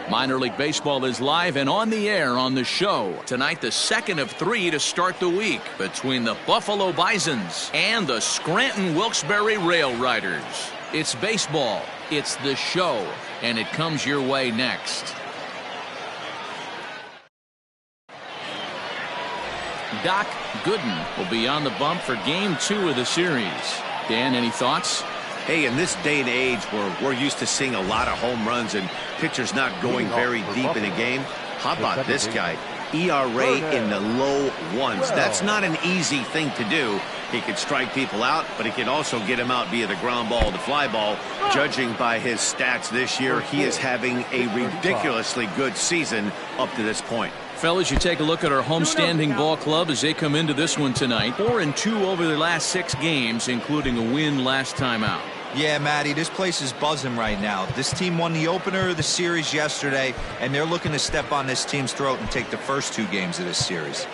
Minor League Baseball is live and on the air on the show. Tonight, the second of 3 to start the week between the Buffalo Bisons and the Scranton Wilkes-Barre Rail Riders. It's baseball, it's the show, and it comes your way next. Doc Gooden will be on the bump for Game 2 of the series. Dan, any thoughts? Hey, in this day and age where we're used to seeing a lot of home runs and pitchers not going very deep in a game, how about this guy? ERA in the low ones. That's not an easy thing to do. He can strike people out, but he can also get them out via the ground ball, the fly ball. Judging by his stats this year, he is having a ridiculously good season up to this point. Fellas, you take a look at our homestanding ball club as they come into this one tonight. 4-2 over their last 6 games, including a win last time out. Yeah, Matty, this place is buzzing right now. This team won the opener of the series yesterday, and they're looking to step on this team's throat and take the first 2 games of this series.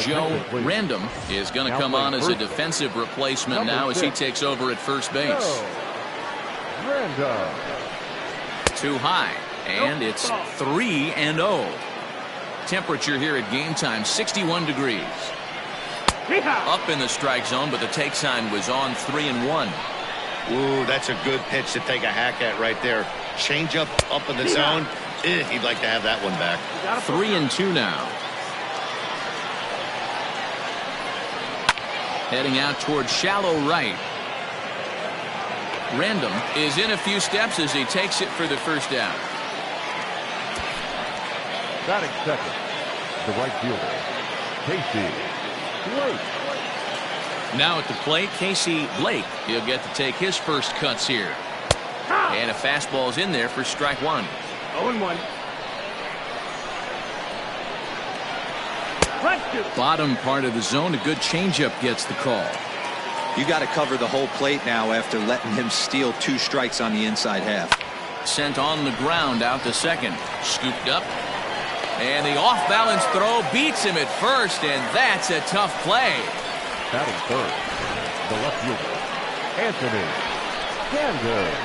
Joe Random is going to come on as a defensive replacement now as he takes over at first base. Too high, and it's 3-0. Temperature here at game time, 61 degrees. Up in the strike zone, but the take sign was on 3-1. Ooh, that's a good pitch to take a hack at right there. Change up in the zone. He'd like to have that one back. 3-2 now. Heading out towards shallow right. Random is in a few steps as he takes it for the first down. Batting second, the right fielder, Casey Blake. Now at the plate, Casey Blake. He'll get to take his first cuts here. And a fastball's in there for strike 1. 0-1. Bottom part of the zone, a good changeup gets the call. You got to cover the whole plate now after letting him steal 2 strikes on the inside half. Sent on the ground out to second. Scooped up. And the off-balance throw beats him at first, and that's a tough play. Batting third, the left fielder, Anthony Sanders.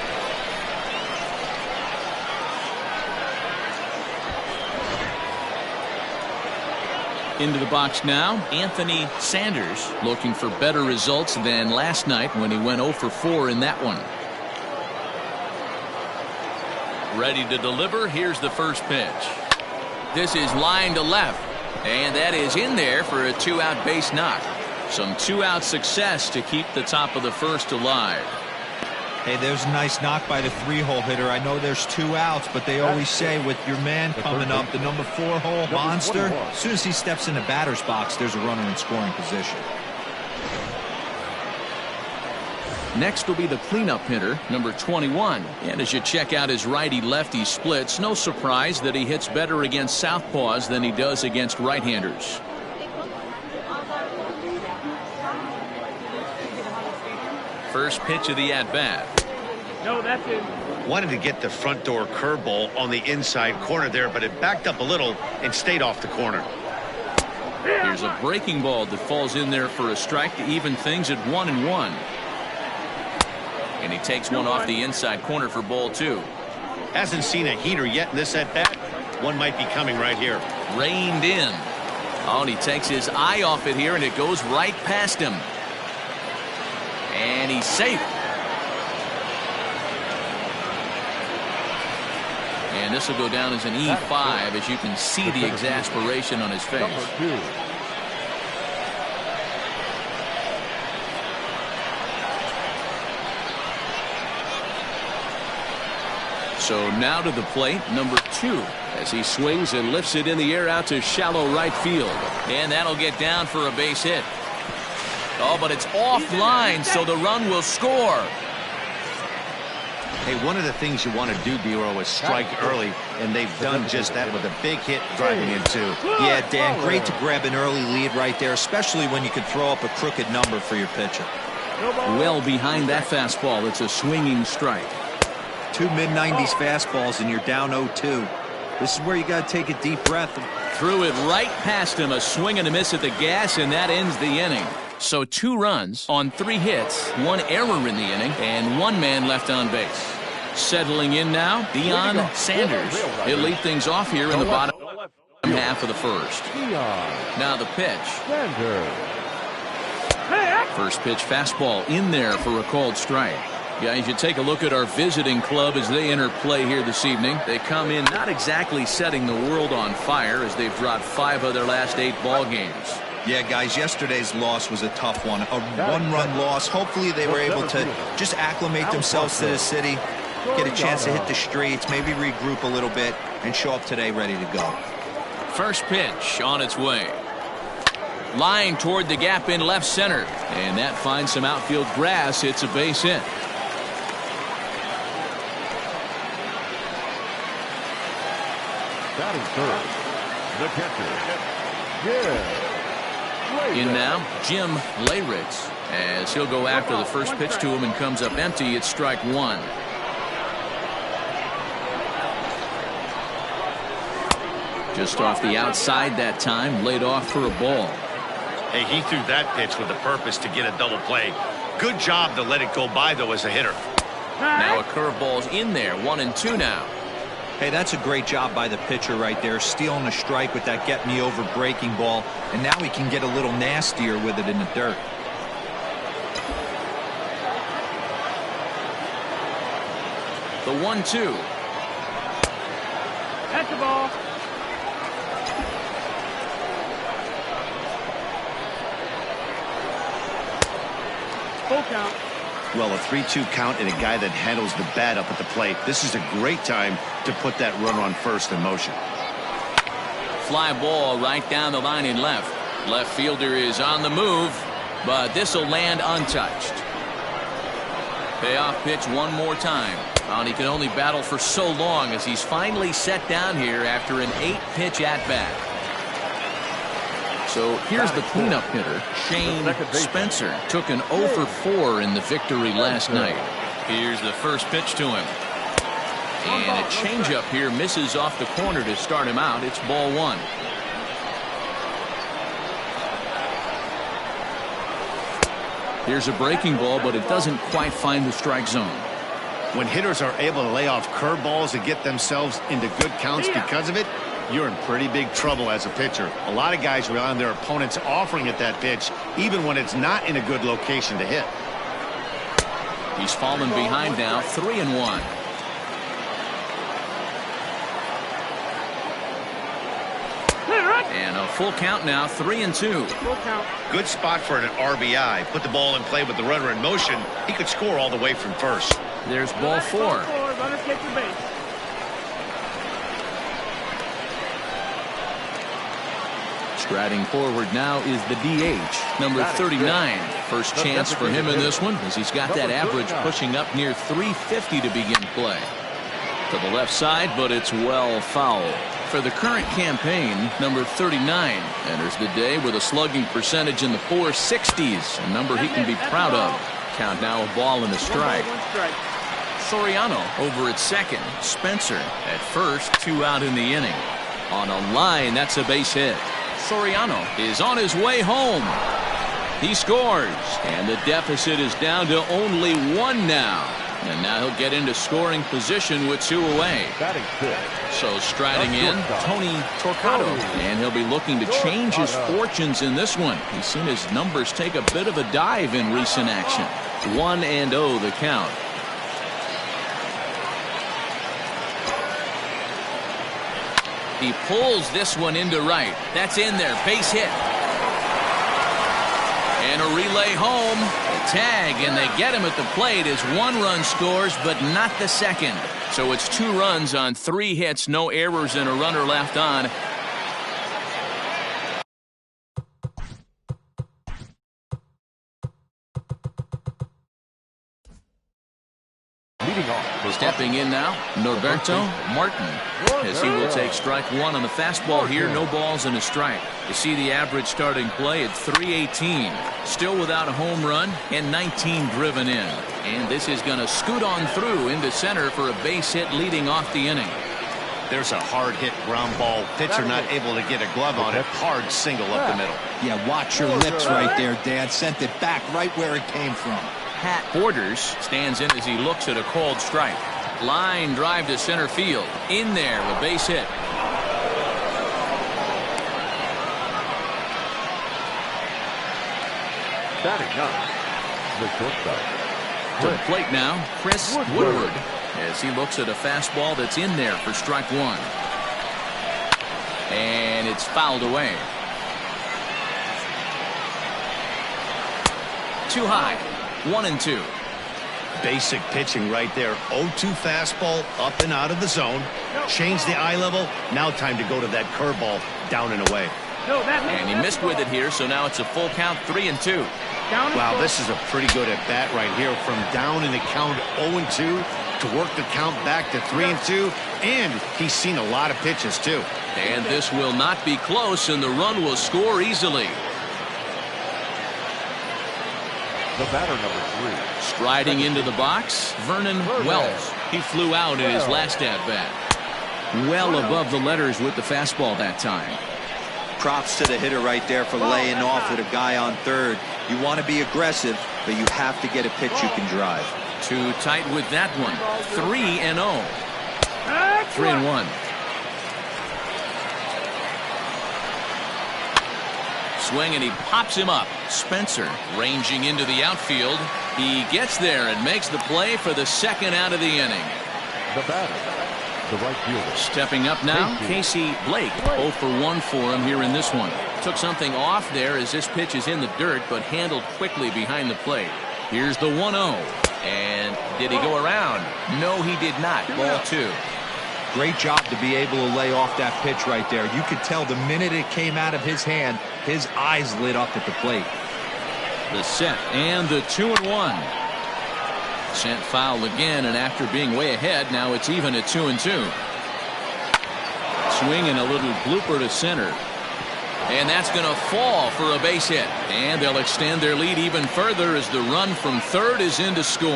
Into the box now, Anthony Sanders, looking for better results than last night when he went 0 for 4 in that one. Ready to deliver. Here's the first pitch. This is line to left, and that is in there for a 2-out base knock. Some 2-out success to keep the top of the first alive. Hey, there's a nice knock by the 3-hole hitter. I know there's 2 outs, but they always say with your man coming up, the number 4-hole monster, as soon as he steps in the batter's box, there's a runner in scoring position. Next will be the cleanup hitter, number 21. And as you check out his righty-lefty splits, no surprise that he hits better against southpaws than he does against right-handers. First pitch of the at-bat. No, that's it. Wanted to get the front door curveball on the inside corner there, but it backed up a little and stayed off the corner. Here's a breaking ball that falls in there for a strike to even things at 1-1. And he takes one off the inside corner for ball 2. Hasn't seen a heater yet in this at-bat. One might be coming right here. Reined in. Oh, and he takes his eye off it here, and it goes right past him. And he's safe. And this will go down as an E5 as you can see the exasperation on his face. So now to the plate, number 2, as he swings and lifts it in the air out to shallow right field. And that'll get down for a base hit. Oh, but it's offline, so the run will score. Hey, one of the things you want to do, D-Row, is strike early, and they've done just that with a big hit driving in 2. Yeah, Dan, great to grab an early lead right there, especially when you can throw up a crooked number for your pitcher. Well behind that fastball, it's a swinging strike. 2 mid-90s fastballs, and you're down 0-2. This is where you got to take a deep breath. Threw it right past him, a swing and a miss at the gas, and that ends the inning. So 2 runs on 3 hits, 1 error in the inning, and 1 man left on base. Settling in now, Deion Sanders. He'll lead things off here in the bottom half of the first. Now the pitch. First pitch fastball in there for a called strike. Guys, you take a look at our visiting club as they enter play here this evening. They come in not exactly setting the world on fire as they've dropped 5 of their last 8 ball games. Yeah, guys, yesterday's loss was a tough one. A 1-run loss. Hopefully they were able to just acclimate themselves to the city, get a chance to hit the streets, maybe regroup a little bit, and show up today ready to go. First pitch on its way. Line toward the gap in left center. And that finds some outfield grass. It's a base hit. Batting third, the catcher, Jim. In now, Jim Leyritz, as he'll go after the first pitch to him and comes up empty. It's strike 1. Just off the outside that time, laid off for a ball. Hey, he threw that pitch with the purpose to get a double play. Good job to let it go by, though, as a hitter. Now a curveball's in there, 1-2 now. Hey, that's a great job by the pitcher right there, stealing a strike with that get-me-over breaking ball, and now he can get a little nastier with it in the dirt. The 1-2. That's the ball. Full count. Well, a 3-2 count and a guy that handles the bat up at the plate. This is a great time to put that runner on first in motion. Fly ball right down the line in left. Left fielder is on the move, but this will land untouched. Payoff pitch one more time. And he can only battle for so long as he's finally set down here after an 8-pitch at-bat. So here's the cleanup hitter, Shane Spencer. Took an 0 for 4 in the victory last night. Here's the first pitch to him. And a changeup here misses off the corner to start him out. It's ball 1. Here's a breaking ball, but it doesn't quite find the strike zone. When hitters are able to lay off curveballs and get themselves into good counts because of it, you're in pretty big trouble as a pitcher. A lot of guys rely on their opponents offering at that pitch, even when it's not in a good location to hit. He's fallen behind now, 3-1. And a full count now, 3-2. Full count. Good spot for an RBI. Put the ball in play with the runner in motion. He could score all the way from first. There's ball 4. Runner takes the base. Striding forward now is the DH, number 39. First chance for him in this one, as he's got that average pushing up near 350 to begin play. To the left side, but it's well foul. For the current campaign, number 39 enters the day with a slugging percentage in the 460s, a number he can be proud of. Count now, a ball and a strike. Soriano over at second. Spencer at first, 2 out in the inning. On a line, that's a base hit. Soriano is on his way home. He scores, and the deficit is down to only 1 now. And now he'll get into scoring position with 2 away. So striding in, Tony Torquato. And he'll be looking to change his fortunes in this one. He's seen his numbers take a bit of a dive in recent action. 1-0 the count. He pulls this one into right. That's in there. Base hit. And a relay home. The tag, and they get him at the plate as 1 run scores, but not the second. So it's 2 runs on 3 hits, no errors, and a runner left on. Stepping in now, Norberto Martin, as he will take strike 1 on the fastball here. No balls and a strike. You see the average starting play at 318. Still without a home run and 19 driven in. And this is going to scoot on through into center for a base hit leading off the inning. There's a hard hit ground ball. Pitcher not able to get a glove on it. Hard single up the middle. Yeah, watch your lips right there, Dad. Sent it back right where it came from. Pat Borders stands in as he looks at a called strike. Line drive to center field. In there, a base hit. Batting up, the shortstop. To the plate now, Chris Woodward, as he looks at a fastball that's in there for strike one. And it's fouled away. Too high. 1-2. Basic pitching right there. 0-2 fastball up and out of the zone. Change the eye level. Now time to go to that curveball down and away. And he missed with it here, so now it's a full count, 3-2. Wow, this is a pretty good at bat right here. From down in the count 0-2 to work the count back to 3-2. And he's seen a lot of pitches too. And this will not be close, and the run will score easily. The batter, number 3. Striding into the box, Vernon Wells. He flew out in his last at-bat. Well above the letters with the fastball that time. Props to the hitter right there for laying off with a guy on third. You want to be aggressive, but you have to get a pitch you can drive. Too tight with that one. 3-0. 3-1. Swing, and he pops him up. Spencer ranging into the outfield. He gets there and makes the play for the second out of the inning. The batter, the right fielder. Stepping up now, Casey Blake. 0 for 1 for him here in this one. Took something off there as this pitch is in the dirt, but handled quickly behind the plate. Here's the 1-0. And did he go around? No, he did not. Ball 2. Great job to be able to lay off that pitch right there. You could tell the minute it came out of his hand, his eyes lit up at the plate. The set and the 2-1. Sent foul again, and after being way ahead, now it's even at 2-2. Swing and a little blooper to center. And that's going to fall for a base hit. And they'll extend their lead even further as the run from third is in to score.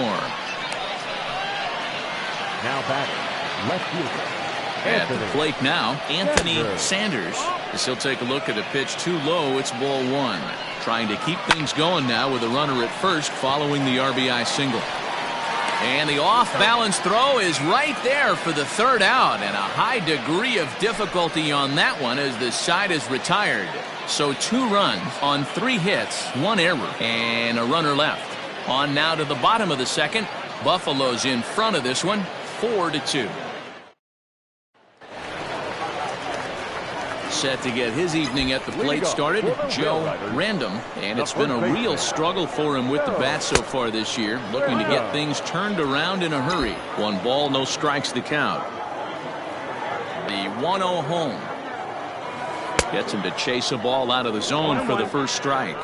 Now batting, left fielder. At the plate now, Anthony Sanders. As he'll take a look at a pitch too low, it's ball 1. Trying to keep things going now with a runner at first following the RBI single. And the off-balance throw is right there for the third out, and a high degree of difficulty on that one as the side is retired. So 2 runs on 3 hits, 1 error, and a runner left. On now to the bottom of the second. Buffalo's in front of this one, 4-2. Set to get his evening at the plate started, Joe Random, and it's been a real struggle for him with the bat so far this year, looking to get things turned around in a hurry. 1 ball, no strikes the count. The 1-0 home gets him to chase a ball out of the zone for the first strike.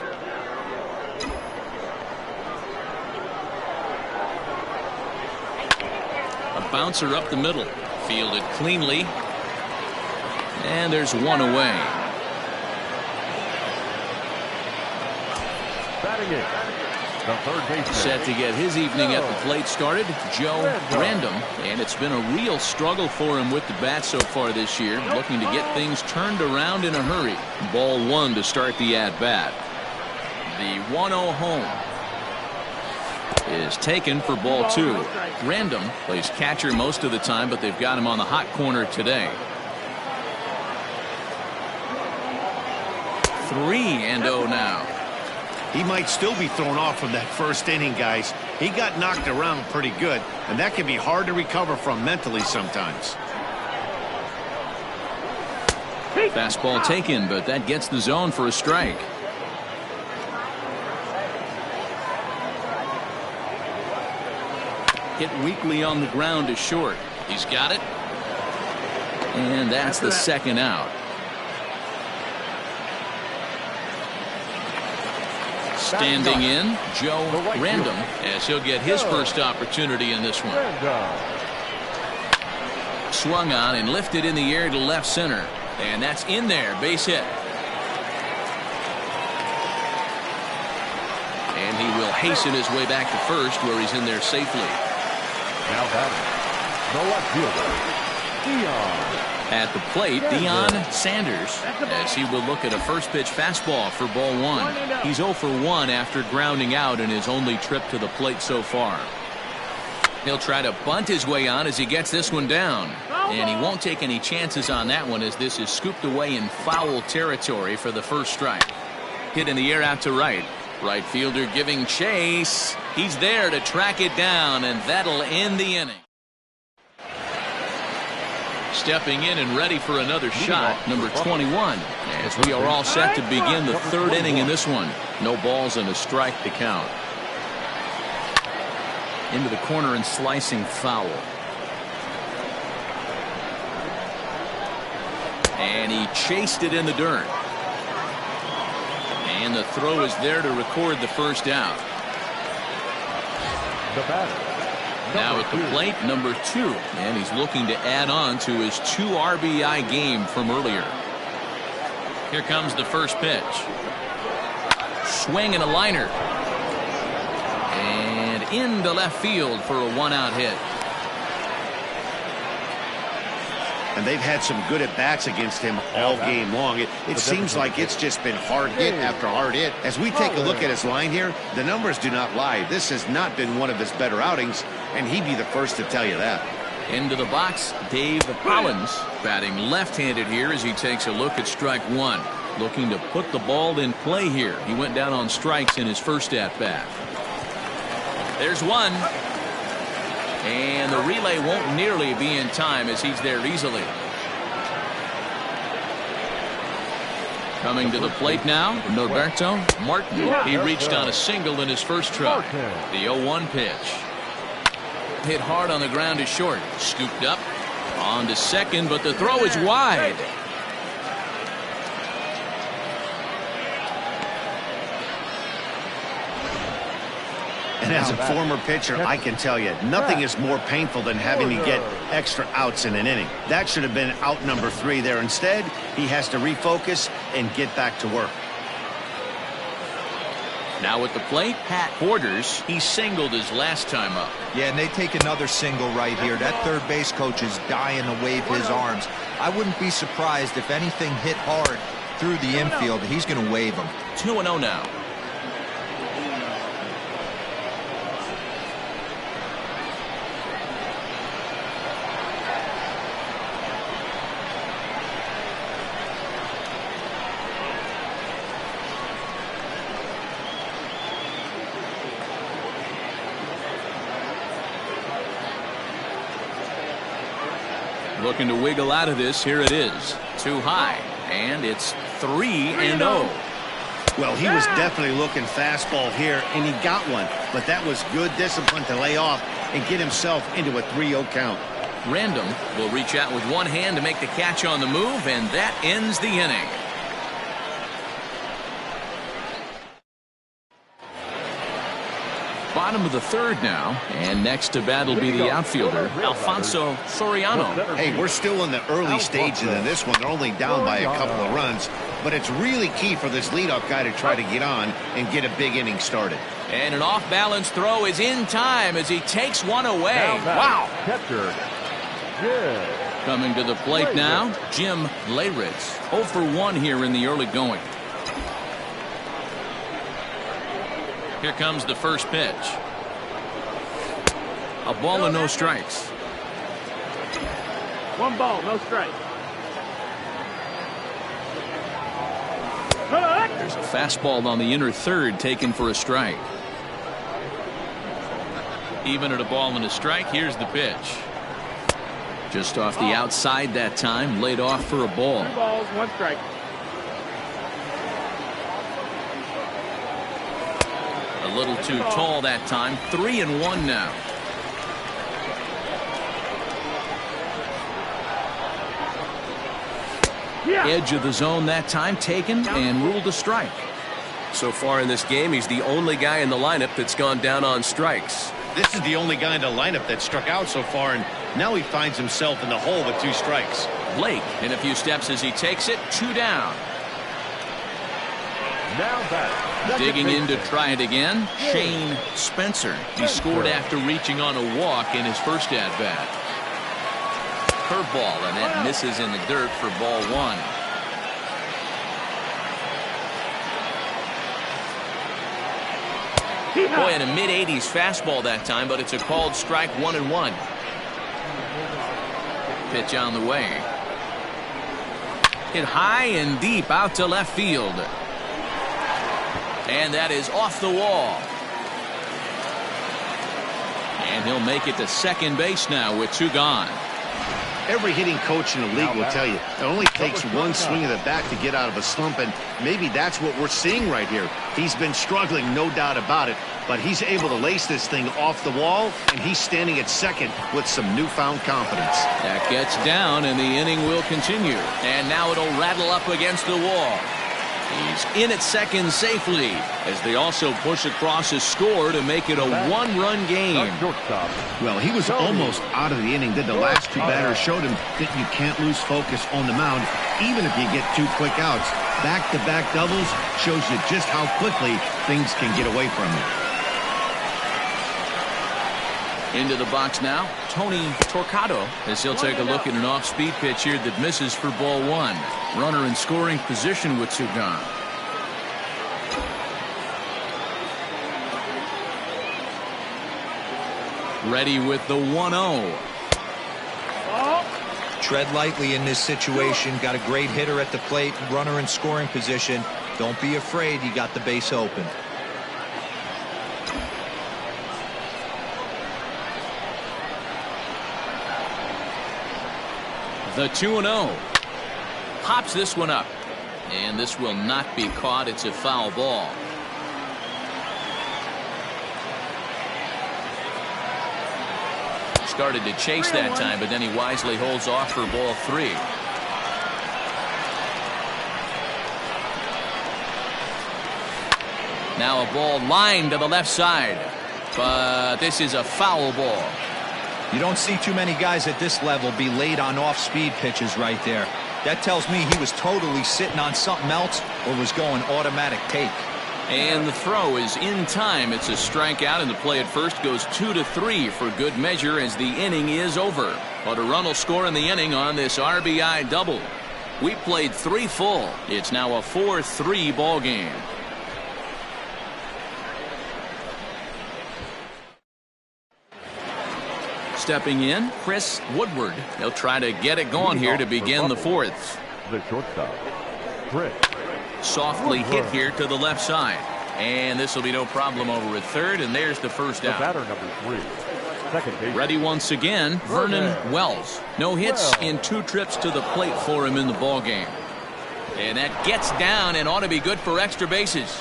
A bouncer up the middle, fielded cleanly. And there's 1 away. Batting it, the third baseman. Set to get his evening at the plate started, Joe Random, and it's been a real struggle for him with the bat so far this year, looking to get things turned around in a hurry. Ball 1 to start the at-bat. The 1-0 home is taken for ball 2. Random plays catcher most of the time, but they've got him on the hot corner today. 3-0 now. He might still be thrown off from that first inning, guys. He got knocked around pretty good, and that can be hard to recover from mentally sometimes. Fastball taken, but that gets the zone for a strike. Hit weakly on the ground to short. He's got it. And that's the second out. Standing in, Joe Random, as he'll get his first opportunity in this one. Swung on and lifted in the air to left center. And that's in there, base hit. And he will hasten his way back to first, where he's in there safely. Now batting, the left fielder, At the plate, Deion Sanders, as he will look at a first pitch fastball for ball one. He's 0 for 1 after grounding out in his only trip to the plate so far. He'll try to bunt his way on as he gets this one down. And he won't take any chances on that one as this is scooped away in foul territory for the first strike. Hit in the air out to right. Right fielder giving chase. He's there to track it down, and that'll end the inning. Stepping in and ready for another shot, number 21, as we are all set to begin the third inning in this one. No balls and a strike to count. Into the corner and slicing foul. And he chased it in the dirt. And the throw is there to record the first out. The batter. Now at the plate, number 2, and he's looking to add on to his 2 RBI game from earlier. Here comes the first pitch. Swing and a liner. And into left field for a 1-out hit. And they've had some good at-bats against him all game long. It seems like it's just been hard hit after hard hit. As we take a look at his line here, the numbers do not lie. This has not been one of his better outings, and he'd be the first to tell you that. Into the box, Dave Collins, batting left-handed here as he takes a look at strike one. Looking to put the ball in play here. He went down on strikes in his first at-bat. There's one. And the relay won't nearly be in time as he's there easily. Coming to the plate now, Norberto Martin. He reached on a single in his first try. The 0-1 pitch. Hit hard on the ground to short. Scooped up. On to second, but the throw is wide. And as a former pitcher, I can tell you, nothing is more painful than having to get extra outs in an inning. That should have been out number 3 there. Instead, he has to refocus and get back to work. Now at the plate, Pat Borders. He singled his last time up. Yeah, and they take another single right here. That third base coach is dying to wave his arms. I wouldn't be surprised if anything hit hard through the infield. He's going to wave them. 2-0 now. Looking to wiggle out of this. Here it is. Too high. And it's 3-0. Well, he was definitely looking fastball here, and he got one. But that was good discipline to lay off and get himself into a 3-0 count. Random will reach out with one hand to make the catch on the move, and that ends the inning. Bottom of the third now, and next to bat will be the outfielder, Alfonso Soriano. Hey, we're still in the early stages of this one. They're only down by a couple of runs, but it's really key for this leadoff guy to try to get on and get a big inning started. And an off-balance throw is in time as he takes one away. Wow. Catcher, Jim. Coming to the plate now, Jim Leyritz. 0 for 1 here in the early going. Here comes the first pitch. A ball and no strikes. 1 ball, no strike. There's a fastball on the inner third taken for a strike. Even at a ball and a strike, here's the pitch. Just off the outside that time, laid off for a ball. 2 balls, 1 strike. A little too tall that time. 3-1 now. Edge of the zone that time taken and ruled a strike. So far in this game, he's the only guy in the lineup that's gone down on strikes. This is the only guy in the lineup that struck out so far, and now he finds himself in the hole with 2 strikes. Blake in a few steps as he takes it. 2 down. Now back. Digging in to try it again, Shane Spencer. He scored after reaching on a walk in his first at-bat. curveball, and that misses in the dirt for ball one. Boy, in a mid-80s fastball that time, but it's a called strike, 1-1. Pitch on the way. Hit high and deep out to left field. And that is off the wall. And he'll make it to second base now with 2 gone. Every hitting coach in the league will tell you it only takes one swing of the bat to get out of a slump, and maybe that's what we're seeing right here. He's been struggling, no doubt about it, but he's able to lace this thing off the wall, and he's standing at second with some newfound confidence. That gets down, and the inning will continue. And now it'll rattle up against the wall. He's in at second safely as they also push across his score to make it a 1-run game. Well, he was almost out of the inning. Then the last 2 batters showed him that you can't lose focus on the mound, even if you get 2 quick outs. Back-to-back doubles shows you just how quickly things can get away from you. Into the box now, Tony Torquato, as he'll take a look at an off-speed pitch here that misses for ball 1. Runner in scoring position with 2 gone. Ready with the 1-0. Tread lightly in this situation. Got a great hitter at the plate. Runner in scoring position. Don't be afraid. You got the base open. The 2-0. Pops this one up. And this will not be caught. It's a foul ball. Started to chase that time, but then he wisely holds off for ball 3. Now a ball lined to the left side. But this is a foul ball. You don't see too many guys at this level be late on off-speed pitches right there. That tells me he was totally sitting on something else or was going automatic take. And the throw is in time. It's a strikeout, and the play at first goes 2-3 for good measure as the inning is over. But a run will score in the inning on this RBI double. We played 3 full. It's now a 4-3 ball game. Stepping in, Chris Woodward. They'll try to get it going here to begin the 4th. The shortstop, Chris. Softly hit here to the left side. And this will be no problem over at third, and there's the first out. Batter number 3, second base. Ready once again, Vernon Wells. No hits in 2 trips to the plate for him in the ball game. And that gets down and ought to be good for extra bases.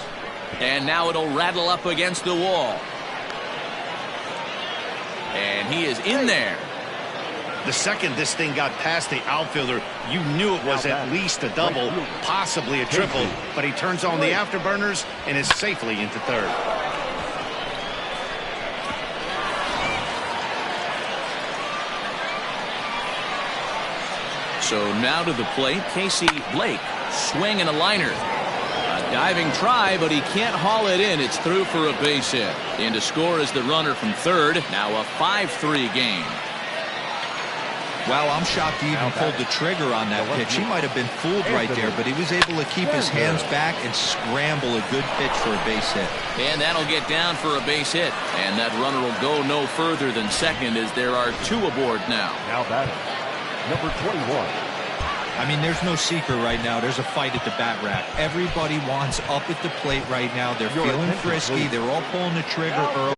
And now it'll rattle up against the wall. And he is in there. The second this thing got past the outfielder, you knew it was at least a double, possibly a triple, but he turns on the afterburners and is safely into third. So now to the plate, Casey Blake, swing and a liner. A diving try, but he can't haul it in. It's through for a base hit. In to score is the runner from third. Now a 5-3 game. Wow, I'm shocked he even pulled the trigger on that pitch. He might have been fooled right there, but he was able to keep his hands back and scramble a good pitch for a base hit. And that'll get down for a base hit. And that runner will go no further than second as there are 2 aboard now. Now batting, number 21. I mean, there's no secret right now. There's a fight at the bat rack. Everybody wants up at the plate right now. They're feeling frisky. They're all pulling the trigger early.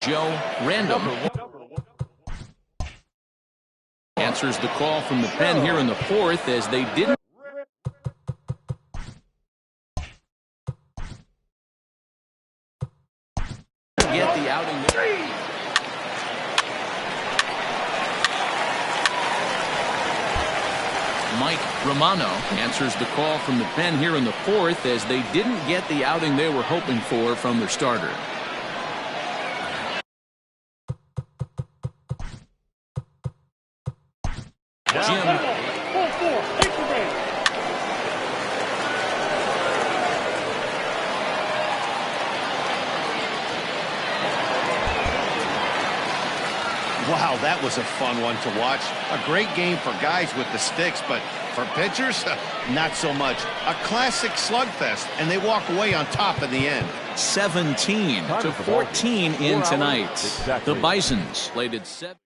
Joe Random answers the call from the pen here in the 4th as they didn't get the outing. Mike Romano answers the call from the pen here in the 4th as they didn't get the outing they were hoping for from their starter. Jim Wow, that was a fun one to watch. A great game for guys with the sticks, but for pitchers, not so much. A classic slugfest, and they walk away on top in the end. 17-14 in tonight. The Bisons played at 7.